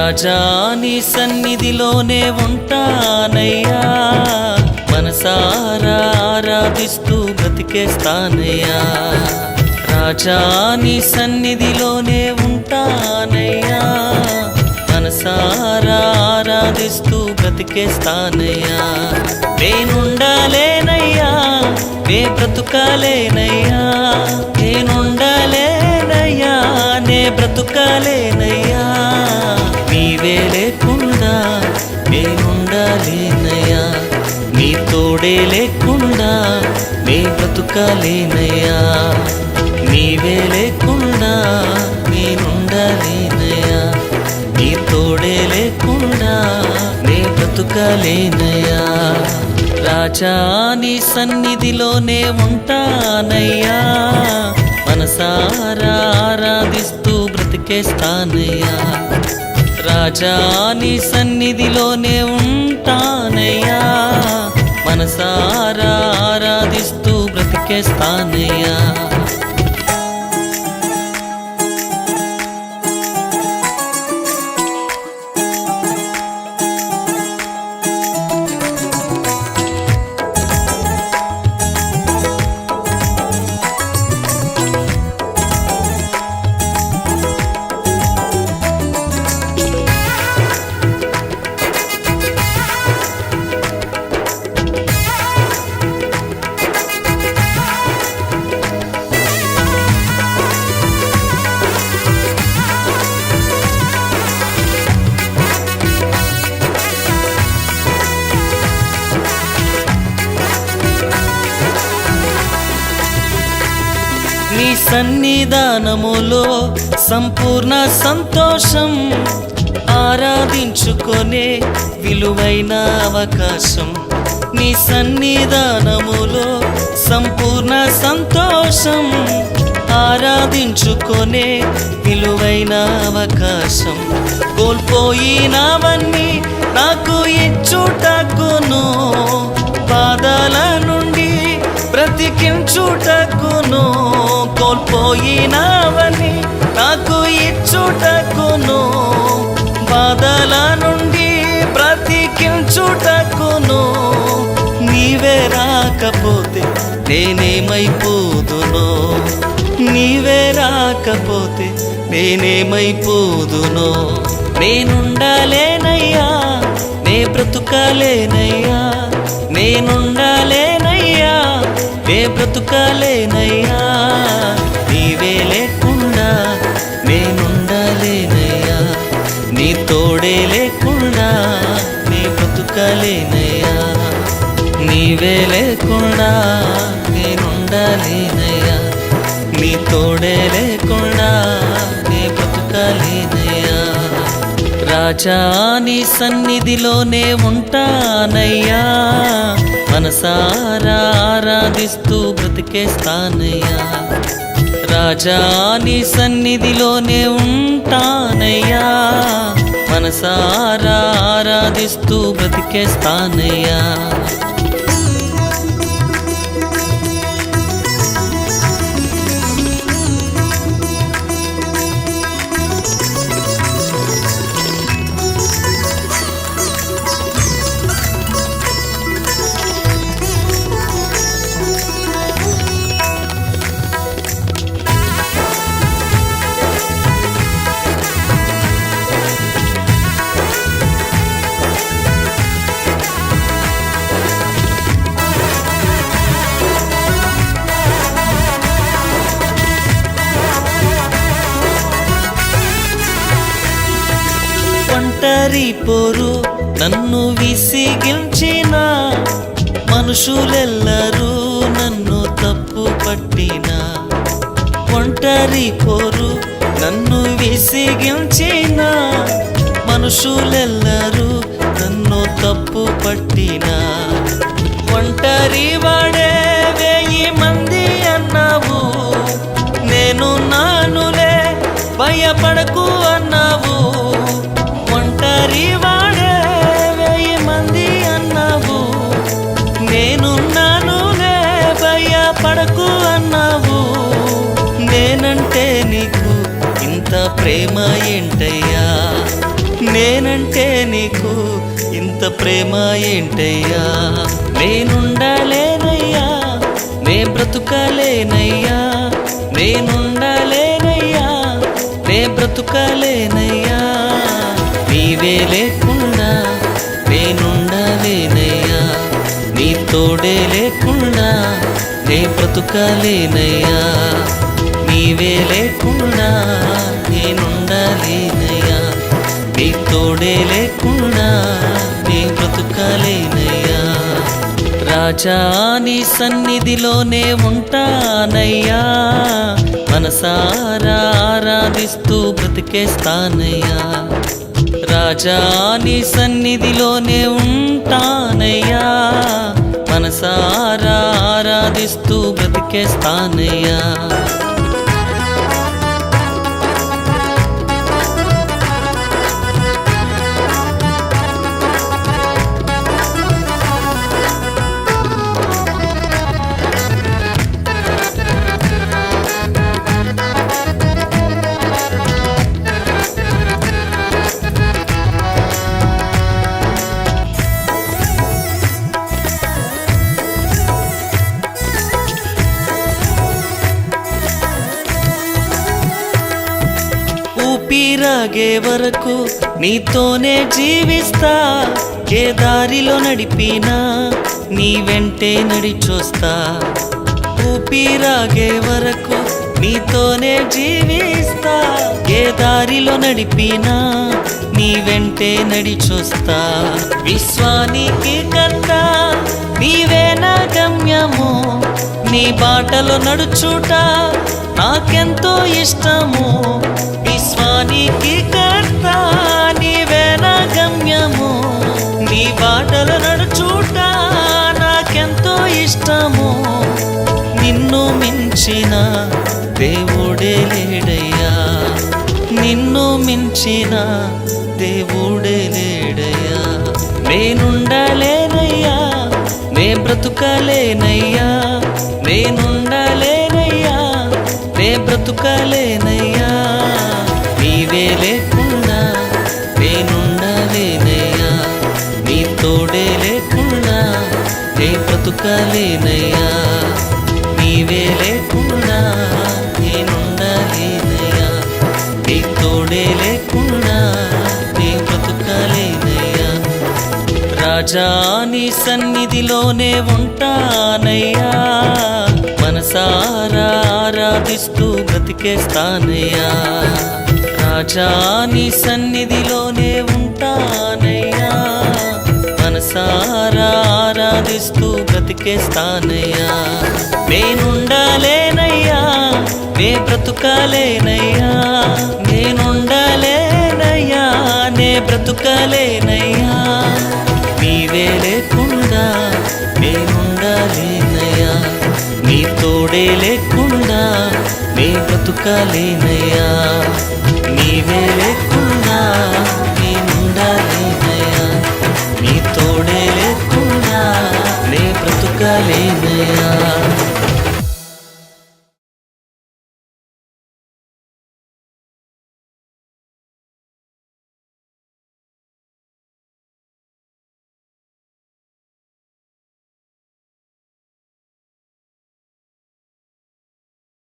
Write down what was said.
రాజా నీ సన్నిధిలోనే ఉంటానయ్యా, మనసారా ఆరాధిస్తూ బ్రతికేస్తానయ్యా. రాజా నీ సన్నిధిలోనే ఉంటానయ్యా, మనసారా ఆరాధిస్తూ బ్రతికేస్తానయ్యా. నేనుండాలేనయ్యా, నే బ్రతుకాలేనయ్యా, నేనుండాలేనయ్యా, నే బ్రతుకాలేనయ్యా. నీవే లేకుండా నేనుండాలేనయ్యా, నీ తోడే లేకుండా నే బ్రతుకాలేనయ్యా. నీవే లేకుండా నేనుండాలేనయ్యా, నీ తోడే లేకుండా నే బ్రతుకాలేనయ్యా. రాజా నీ సన్నిధిలోనే ఉంటానయ్యా, మనసారా ఆరాధిస్తూ బ్రతికేస్తానయ్యా. రాజా నీ సన్నిధిలోనే ఉంటానయ్యా, మనసారా ఆరాధిస్తూ బ్రతికేస్తానయ్యా. నీ సన్నిధానములో సంపూర్ణ సంతోషం, ఆరాధించుకొనే విలువైన అవకాశం. నీ సన్నిధానములో సంపూర్ణ సంతోషం, ఆరాధించుకొనే విలువైన అవకాశం. కోల్పోయినవన్నీ నాకు ఇచ్చుటకును, బాధల నుండి బ్రతికించుటకును. కోల్పోయినవన్నీ నాకు ఇచ్చుటకును, బాధల నుండి బ్రతికించుటకును. నీవే రాకపోతే నేనేమైపోదునో, నీవే రాకపోతే నేనేమైపోదునో. నేనుండాలేనయ్యా, నే బ్రతుకాలేనయ్యా, నేనుండాలేనయ్యా, నే బ్రతుకాలేనయ్యా. నీవే లేకుండా నేనుండాలేనయ్యా, నీ తోడే లేకుండా నే బ్రతుకాలేనయ్యా. నీవే లేకుండా నేనుండాలేనయ్యా, నీ తోడే లేకుండా నే బ్రతుకాలేనయ్యా. రాజా నీ సన్నిధిలోనే ఉంటానయ్యా, మనసారా ఆరాధిస్తూ బ్రతికేస్తానయ్యా. రాజా నీ సన్నిధిలోనే ఉంటానయ్యా, మనసారా ఆరాధిస్తూ బ్రతికేస్తానయ్యా. ఒంటరి పోరు నన్ను విసిగించిన, మనుషులెల్లరూ నన్ను తప్పు పట్టిన. ఒంటరి పోరు నన్ను విసిగించిన, మనుషులెల్లరూ నన్ను తప్పు పట్టిన. ఒంటరి వాడే 1000 మంది అన్నావు, నేను నానులే భయపడకు అన్నావు. ఒంటరి వాడే 1000 మంది అన్నావు, నేనున్నానులే భయపడకు అన్నావు. నేనంటే నీకు ఇంత ప్రేమ ఏంటయ్యా, నేనంటే నీకు ఇంత ప్రేమ ఏంటయ్యా? నేనుండలేనయ్యా, నే బ్రతుకలేనయ్యా, నేనుండలేనయ్యా, నే బ్రతుకలేనయ్యా. నీవే లేకుండా నేనుండలేనయ్యా, నీ తోడే లేకుండా నే బ్రతుకలేనయ్యా. నీవే లేకుండా నేనుండలేనయ్యా, నీ తోడే లేకుండా నే బ్రతుకలేనయ్యా. రాజా నీ సన్నిధిలోనే ఉంటానయ్యా, మనసారా ఆరాధిస్తూ బ్రతికేస్తానయ్యా. రాజా నీ సన్నిధిలోనే ఉంటానయ్యా, మనసారా ఆరాధిస్తూ బ్రతికేస్తానయ్యా. ఊపిరాగే వరకు నీతోనే జీవిస్తా, ఏ దారిలో నడిపినా నీ వెంటే నడిచొస్తా. ఊపిరాగే వరకు నీతోనే జీవిస్తా, ఏ దారిలో నడిపినా నీ వెంటే నడిచొస్తా. విశ్వానికి కర్త నీవే నా గమ్యము, నీ బాటలో నడుచుట నాకెంతో ఇష్టము. విశ్వానికి కర్త నీవే నా గమ్యము, నీ బాటలో నడుచుట నాకెంతో ఇష్టము. నిన్ను మించిన దేవుడే లేడయ్యా, నిన్ను మించిన దేవుడే లేడయ్యా. నేనుండలేనయ్యా, నే బ్రతుకలేనయ్యా, నేనుండలేనయ్యా, నే బ్రతుకలేనయ్యా. నీవే లేకుండా నేనుండలేనయ్యా, నీ తోడే లేకుండా నే బ్రతుకలేనయ్యా. నీవే లేకుండా నేనుండలేనయ్యా, నీ తోడే లేకుండా నే బ్రతుకలేనయ్యా. రాజా నీ సన్నిధిలోనే ఉంటానయ్యా, మనసారా ఆరాధిస్తూ బ్రతికేస్తానయ్యా. రాజా నీ సన్నిధిలోనే ఉంటానయ్యా, మనసారా ఆరాధిస్తూ బ్రతికేస్తానయ్యా. నేనుండలేనయ్యా, నే బ్రతుకలేనయ్యా, నేనుండలేనయ్యా, నే బ్రతుకలేనయ్యా. నీవే లేకుండా నేనుండలేనయ్యా, నీ తోడే లేకుండా నే బ్రతుకలేనయ్యా. నీవే లేకుండా